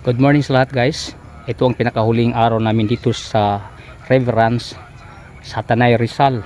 Good morning sa lahat guys. Ito ang pinakahuling araw namin dito sa Reverence sa Tanay Rizal.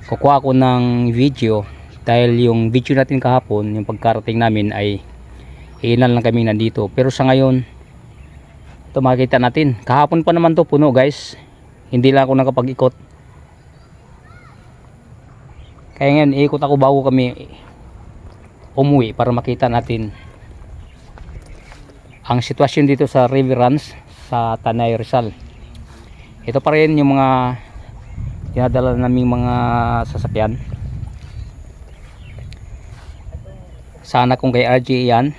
Kukuha ako ng video dahil yung video natin kahapon, yung pagkarating namin ay ilan lang kami nandito. Pero sa ngayon, ito makikita natin. Kahapon pa naman to puno guys. Hindi lang ako nakapag-ikot. Kaya ngayon, ikot ako bago kami umuwi para makita natin ang sitwasyon dito sa Reverence sa Tanay Rizal. Ito pa rin yung mga dinadala naming mga sasakyan. Sana kung kay RJ yan,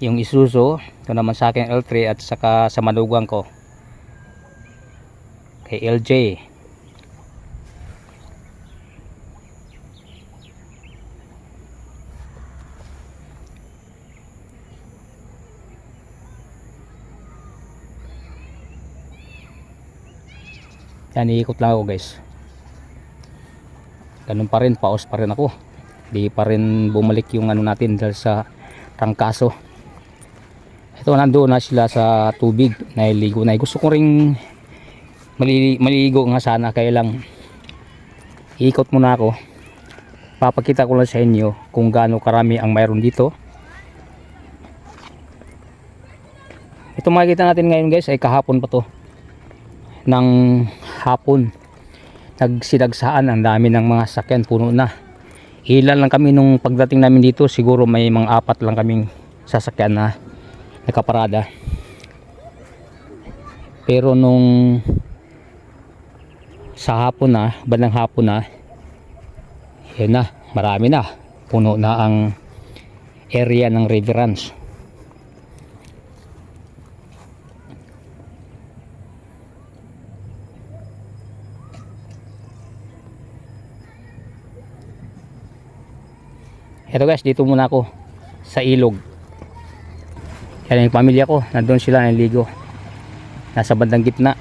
yung Isuzu, ito naman sa akin L3 at saka sa manugang ko kay LJ. Yan, iikot lang ako guys. Ganun pa rin, paos pa rin ako. Di pa rin bumalik yung ano natin dahil sa trangkaso. Ito, nandoon na sila sa tubig. Nailigo na. Gusto ko ring maliligo nga sana. Kaya lang iikot muna ako. Papakita ko lang sa inyo kung gaano karami ang mayroon dito. Ito makikita natin ngayon guys ay kahapon pa to. Ng hapon nagsidagsaan, ang dami ng mga sakyan, puno na. Ilan lang kami nung pagdating namin dito, siguro may mga 4 lang kaming sasakyan na nakaparada. Pero nung sa hapon na, bandang hapon na, yun na, marami na, puno na ang area ng Reverence. Ito guys, dito muna ako sa ilog. Yan yung pamilya ko, nandun sila naligo. Nasa bandang gitna.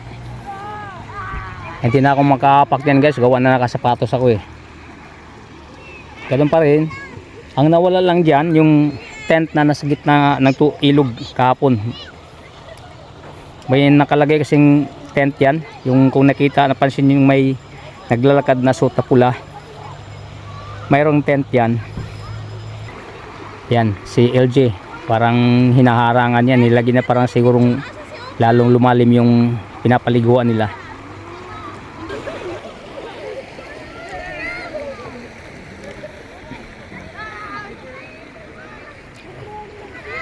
Hindi na ako makapakyan guys, gawa na nakasapatos ako eh. Ganun pa rin. Ang nawala lang dyan, yung tent na nasa gitna ng ilog kahapon. May nakalagay kasing tent yan. Yung kung nakita, napansin yung may naglalakad na suot na pula. Mayroong tent yan. Yan, si LJ. Parang hinaharangan yan. Nilagay na parang sigurong lalong lumalim yung pinapaliguan nila.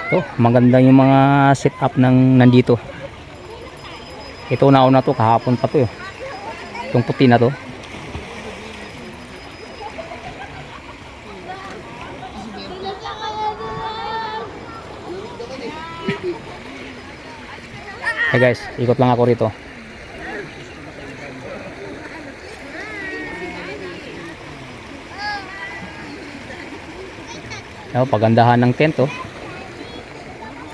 Ito, maganda yung mga setup ng nandito. Ito nauna to, kahapon pa to eh. Itong puti na to. Hey guys, ikot lang ako rito. Oh, pagandahan ng tent oh.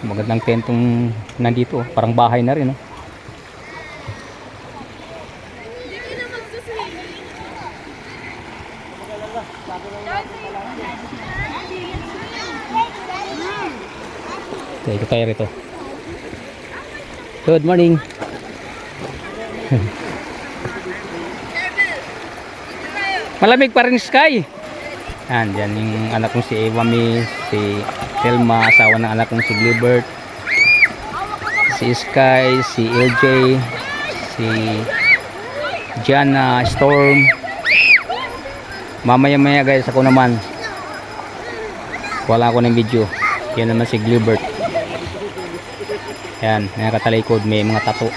Magandang tent yung nandito, parang bahay na rin oh. Okay, ito tayo rito. Good morning. Malamig pa rin sky. Andyan yung anak kong si Ewami, si Telma, asawa ng anak kong si Gilbert, si Sky, si LJ, si Gianna, Storm. Mamaya guys, ako naman wala ako ng video. Yan naman si Gilbert. Yan, nakatalikod, may mga tato.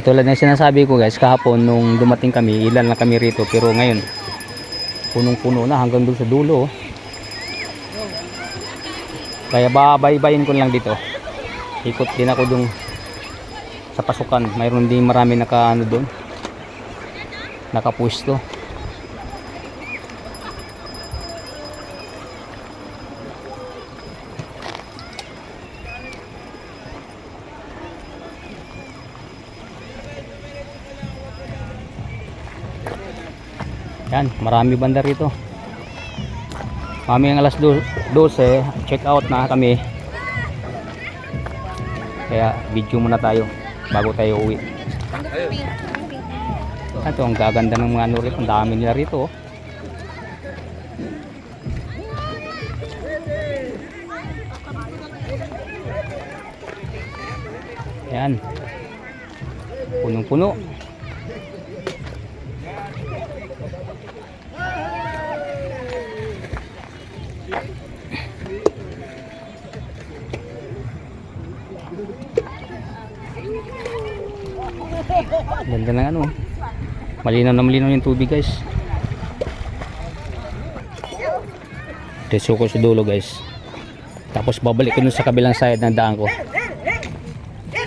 Tulad ng sinasabi ko guys, kahapon nung dumating kami, ilan lang kami rito. Pero ngayon, punong-puno na hanggang doon sa dulo. Kaya babaybayin ko lang dito. Ikot din ako doon sa pasukan. Mayroon din marami naka doon, nakapwesto. Yan, marami banda rito. Maming alas 12, check out na kami. Kaya video muna tayo bago tayo uwi. Ito ang gaganda ng mga ano rito. Ang dami nila rito. Ayan. Punong-puno. Ganda ng ano. Malinaw na malinaw yung tubig, guys. Diretso ko sa dulo, guys. Tapos babalik ko dun sa kabilang side ng daan ko.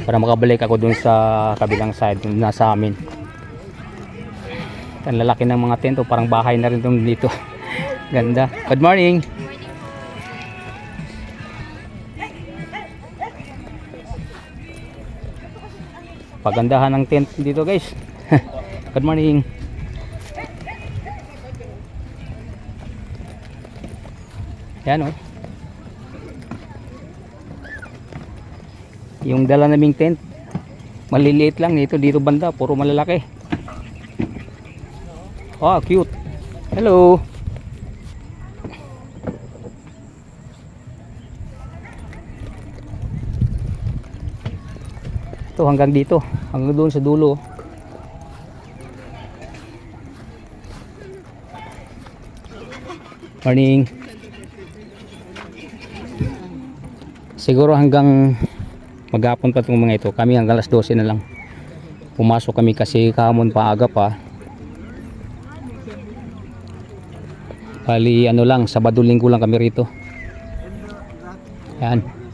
Para makabalik ako dun sa kabilang side nasa amin. Ang lalaki ng mga tento, parang bahay na rin dito. Ganda. Good morning. Pagandahan ng tent dito, guys. Good morning. Yan oh. Yung dala naming tent, maliliit lang nito dito banda, puro malalaki. Oh, cute. Hello. Ito hanggang dito, hanggang doon sa dulo. Morning. Siguro hanggang maghapon pa itong mga ito. Kami hanggang alas 12 na lang. Pumasok kami kasi kahapon pa, aga pa. Bali ano lang, Sabado Linggo lang kami rito. Yan.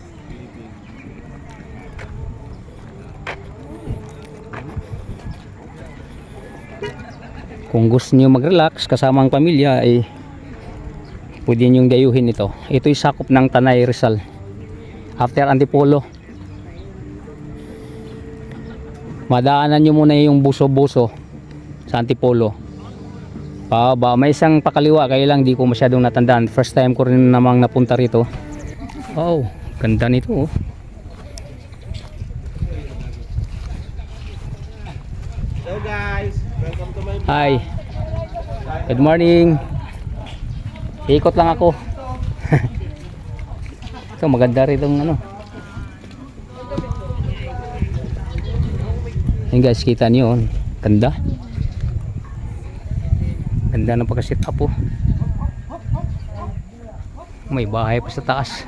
Kung gusto niyo mag-relax kasama ang pamilya ay pwede niyong dayuhin ito. Ito'y sakop ng Tanay Rizal. After Antipolo. Madaanan nyo muna yung buso-buso sa Antipolo. Pababa, may isang pakaliwa kaya lang di ko masyadong natandaan. First time ko rin namang napunta rito. Wow, ganda nito oh. Hello guys, welcome to my vlog. Hi. Good morning. Ikot lang ako. Ito maganda rin itong ano. Ayan guys, kita niyo, ganda. Ganda ng pagka-sit up oh. May bahay pa sa taas.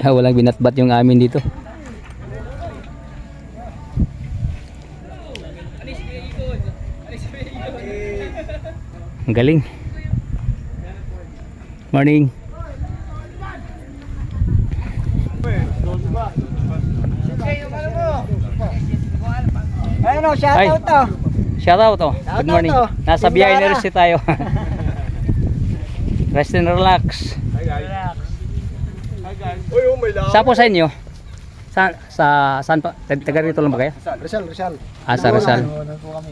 Walang binatbat yung amin dito. Ang galing. Morning. Ayun o, shoutout to. Shoutout to. Good morning. to. Nasa biyahe na rin tayo. Rest and relax. Hi guys. Hi guys. Uy, oh, may lang. Saan po sa inyo? Saan pa? Taga rito lang ba kayo? Rizal. Ah, sa Rizal.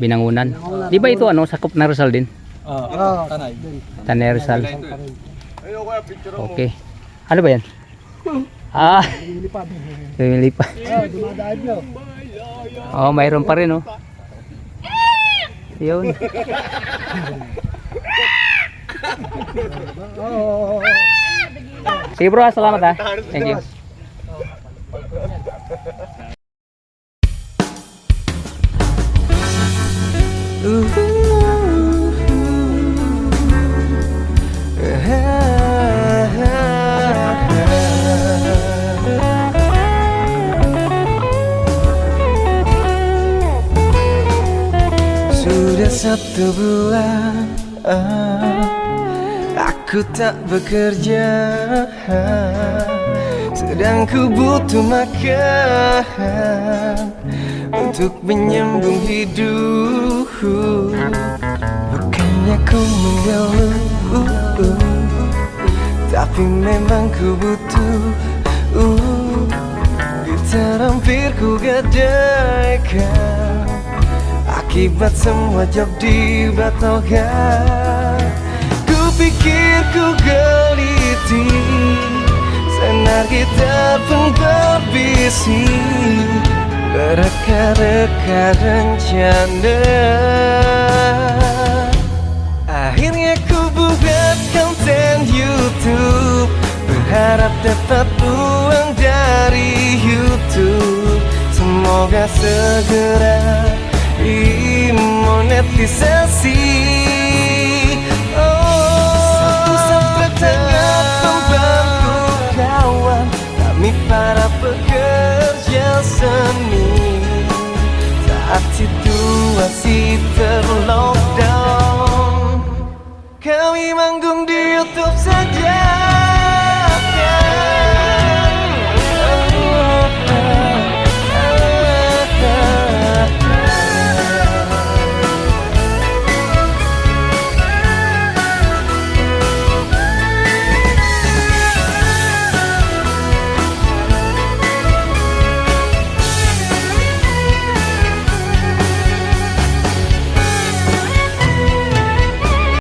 Binangunan. Di ba ito ano, sakop na Rizal din? Tanay. Tanay Rizal. Ayun kuya, picture mo. Okay. Ano ba yan? Ah, lumilipad. Dumadaan nyo. Oh, mayroon pa rin oh. Yun. Sige bro, salamat ha. Thank you. Sudah 1 bulan aku tak bekerja, sedang ku butuh makan untuk menyambung hidup. Bukannya ku mengeluh, tapi memang ku butuh. Gitar hampir ku gadaikan, akibat semua job dibatalkan. Ku pikir ku geliti, senar gitar pun berbisik, bereka-reka rencana. Akhirnya ku buat konten YouTube, berharap dapat uang dari YouTube. Semoga segera dimonetisasi. Satu subscribe sangat membantu kawan kami para pekerja seni. Saat situasi terlockdown, kami manggung di YouTube saja.